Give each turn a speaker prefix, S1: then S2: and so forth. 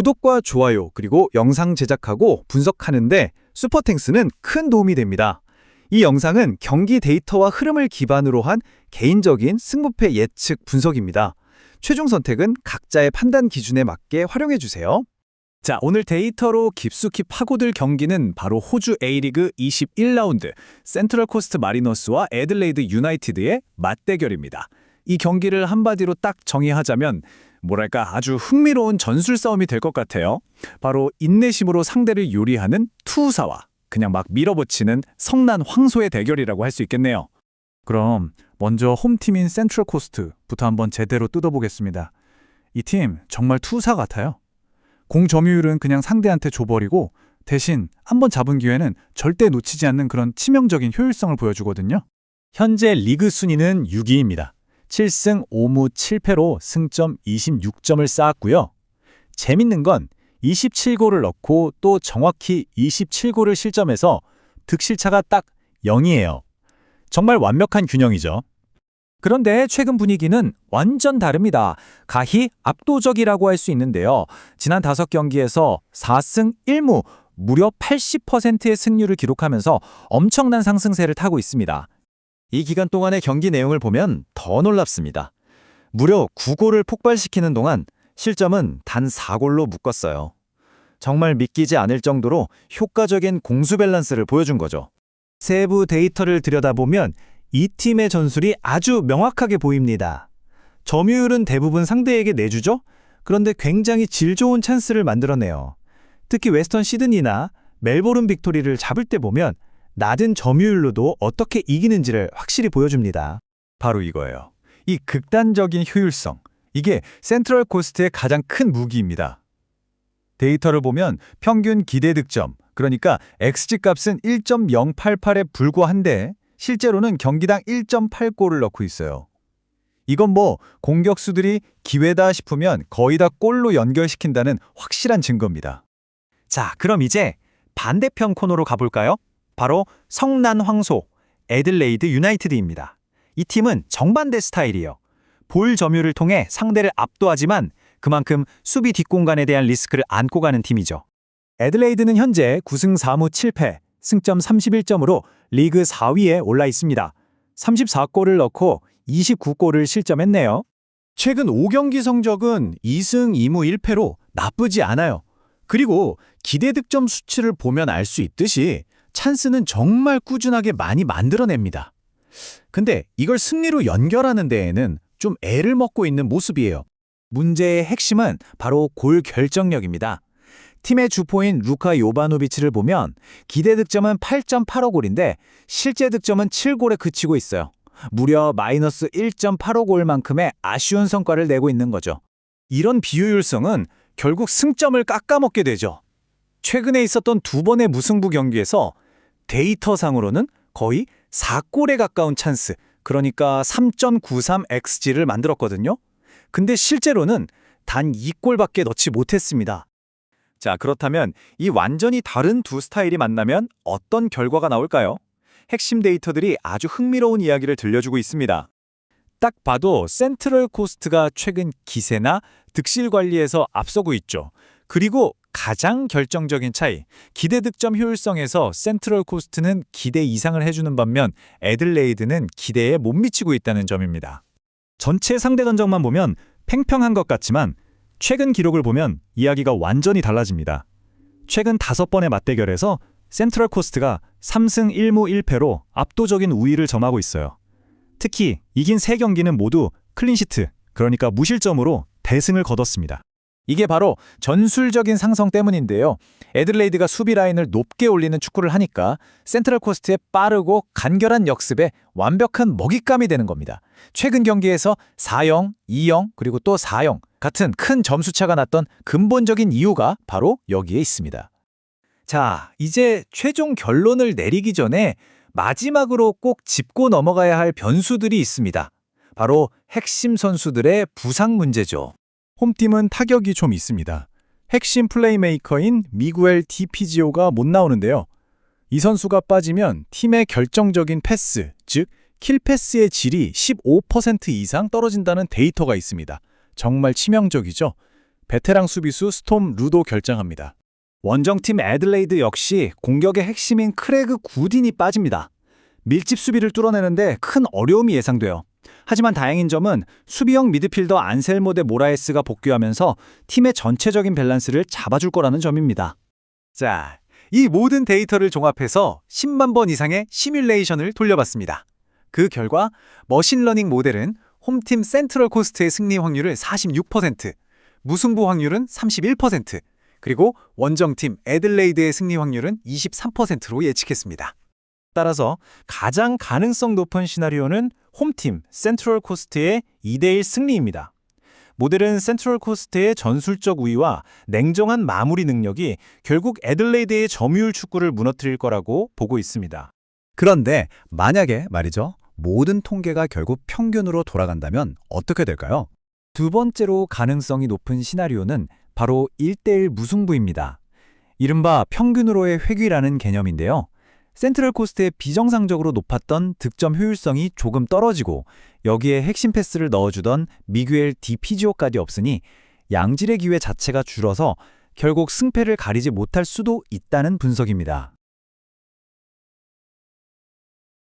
S1: 구독과 좋아요, 그리고 영상 제작하고 분석하는데 슈퍼탱스는 큰 도움이 됩니다. 이 영상은 경기 데이터와 흐름을 기반으로 한 개인적인 승부패 예측 분석입니다. 최종 선택은 각자의 판단 기준에 맞게 활용해주세요.
S2: 자, 오늘 데이터로 깊숙이 파고들 경기는 바로 호주 A리그 21라운드 센트럴 코스트 마리너스와 애들레이드 유나이티드의 맞대결입니다. 이 경기를 한마디로 딱 정의하자면 뭐랄까 아주 흥미로운 전술 싸움이 될 것 같아요. 바로 인내심으로 상대를 요리하는 투사와 그냥 막 밀어붙이는 성난 황소의 대결이라고 할 수 있겠네요.
S3: 그럼 먼저 홈팀인 센트럴 코스트부터 한번 제대로 뜯어보겠습니다. 이 팀 정말 투사 같아요. 공 점유율은 그냥 상대한테 줘버리고 대신 한번 잡은 기회는 절대 놓치지 않는 그런 치명적인 효율성을 보여주거든요.
S2: 현재 리그 순위는 6위입니다. 7승 5무 7패로 승점 26점을 쌓았고요. 재밌는 건 27골을 넣고 또 정확히 27골을 실점해서 득실차가 딱 0이에요. 정말 완벽한 균형이죠.
S4: 그런데 최근 분위기는 완전 다릅니다. 가히 압도적이라고 할 수 있는데요. 지난 5경기에서 4승 1무 무려 80%의 승률을 기록하면서 엄청난 상승세를 타고 있습니다.
S5: 이 기간 동안의 경기 내용을 보면 더 놀랍습니다. 무려 9골을 폭발시키는 동안 실점은 단 4골로 묶었어요. 정말 믿기지 않을 정도로 효과적인 공수 밸런스를 보여준 거죠.
S6: 세부 데이터를 들여다보면 이 팀의 전술이 아주 명확하게 보입니다. 점유율은 대부분 상대에게 내주죠? 그런데 굉장히 질 좋은 찬스를 만들어내요. 특히 웨스턴 시드니나 멜보른 빅토리를 잡을 때 보면 낮은 점유율로도 어떻게 이기는지를 확실히 보여줍니다.
S3: 바로 이거예요. 이 극단적인 효율성. 이게 센트럴 코스트의 가장 큰 무기입니다. 데이터를 보면 평균 기대 득점, 그러니까 XG 값은 1.088에 불과한데 실제로는 경기당 1.8골을 넣고 있어요. 이건 뭐 공격수들이 기회다 싶으면 거의 다 골로 연결시킨다는 확실한 증거입니다.
S6: 자, 그럼 이제 반대편 코너로 가볼까요? 바로 성난 황소, 애들레이드 유나이티드입니다. 이 팀은 정반대 스타일이에요. 볼 점유를 통해 상대를 압도하지만 그만큼 수비 뒷공간에 대한 리스크를 안고 가는 팀이죠. 애들레이드는 현재 9승 4무 7패, 승점 31점으로 리그 4위에 올라 있습니다. 34골을 넣고 29골을 실점했네요.
S2: 최근 5경기 성적은 2승 2무 1패로 나쁘지 않아요. 그리고 기대 득점 수치를 보면 알 수 있듯이 찬스는 정말 꾸준하게 많이 만들어냅니다. 근데 이걸 승리로 연결하는 데에는 좀 애를 먹고 있는 모습이에요.
S4: 문제의 핵심은 바로 골 결정력입니다. 팀의 주포인 루카 요바노비치를 보면 기대 득점은 8.85골인데 실제 득점은 7골에 그치고 있어요. 무려 마이너스 1.85골만큼의 아쉬운 성과를 내고 있는 거죠.
S2: 이런 비효율성은 결국 승점을 깎아먹게 되죠. 최근에 있었던 2번의 무승부 경기에서 데이터상으로는 거의 4골에 가까운 찬스, 그러니까 3.93xg를 만들었거든요. 근데 실제로는 단 2골밖에 넣지 못했습니다. 자, 그렇다면 이 완전히 다른 두 스타일이 만나면 어떤 결과가 나올까요? 핵심 데이터들이 아주 흥미로운 이야기를 들려주고 있습니다. 딱 봐도 센트럴 코스트가 최근 기세나 득실 관리에서 앞서고 있죠. 그리고 가장 결정적인 차이, 기대 득점 효율성에서 센트럴 코스트는 기대 이상을 해주는 반면 애들레이드는 기대에 못 미치고 있다는 점입니다.
S3: 전체 상대 전적만 보면 팽팽한 것 같지만 최근 기록을 보면 이야기가 완전히 달라집니다. 최근 5번의 맞대결에서 센트럴 코스트가 3승 1무 1패로 압도적인 우위를 점하고 있어요. 특히 이긴 3경기는 모두 클린시트, 그러니까 무실점으로 대승을 거뒀습니다.
S4: 이게 바로 전술적인 상성 때문인데요. 애들레이드가 수비 라인을 높게 올리는 축구를 하니까 센트럴 코스트의 빠르고 간결한 역습에 완벽한 먹잇감이 되는 겁니다. 최근 경기에서 4-0, 2-0, 그리고 또 4-0 같은 큰 점수차가 났던 근본적인 이유가 바로 여기에 있습니다. 자, 이제 최종 결론을 내리기 전에 마지막으로 꼭 짚고 넘어가야 할 변수들이 있습니다. 바로 핵심 선수들의 부상 문제죠.
S3: 홈팀은 타격이 좀 있습니다. 핵심 플레이메이커인 미구엘 디피지오가 못 나오는데요. 이 선수가 빠지면 팀의 결정적인 패스, 즉 킬패스의 질이 15% 이상 떨어진다는 데이터가 있습니다. 정말 치명적이죠. 베테랑 수비수 스톰 루도 결정합니다.
S2: 원정팀 애들레이드 역시 공격의 핵심인 크레그 구딘이 빠집니다. 밀집 수비를 뚫어내는데 큰 어려움이 예상돼요. 하지만 다행인 점은 수비형 미드필더 안셀모 데 모라에스가 복귀하면서 팀의 전체적인 밸런스를 잡아줄 거라는 점입니다. 자, 이 모든 데이터를 종합해서 10만 번 이상의 시뮬레이션을 돌려봤습니다. 그 결과 머신러닝 모델은 홈팀 센트럴 코스트의 승리 확률을 46%, 무승부 확률은 31%, 그리고 원정팀 애들레이드의 승리 확률은 23%로 예측했습니다.
S6: 따라서 가장 가능성 높은 시나리오는 홈팀 센트럴 코스트의 2대1 승리입니다. 모델은 센트럴 코스트의 전술적 우위와 냉정한 마무리 능력이 결국 애들레이드의 점유율 축구를 무너뜨릴 거라고 보고 있습니다.
S3: 그런데 만약에 말이죠. 모든 통계가 결국 평균으로 돌아간다면 어떻게 될까요?
S1: 두 번째로 가능성이 높은 시나리오는 바로 1대1 무승부입니다. 이른바 평균으로의 회귀라는 개념인데요. 센트럴 코스트의 비정상적으로 높았던 득점 효율성이 조금 떨어지고 여기에 핵심 패스를 넣어주던 미구엘 디피지오까지 없으니 양질의 기회 자체가 줄어서 결국 승패를 가리지 못할 수도 있다는 분석입니다.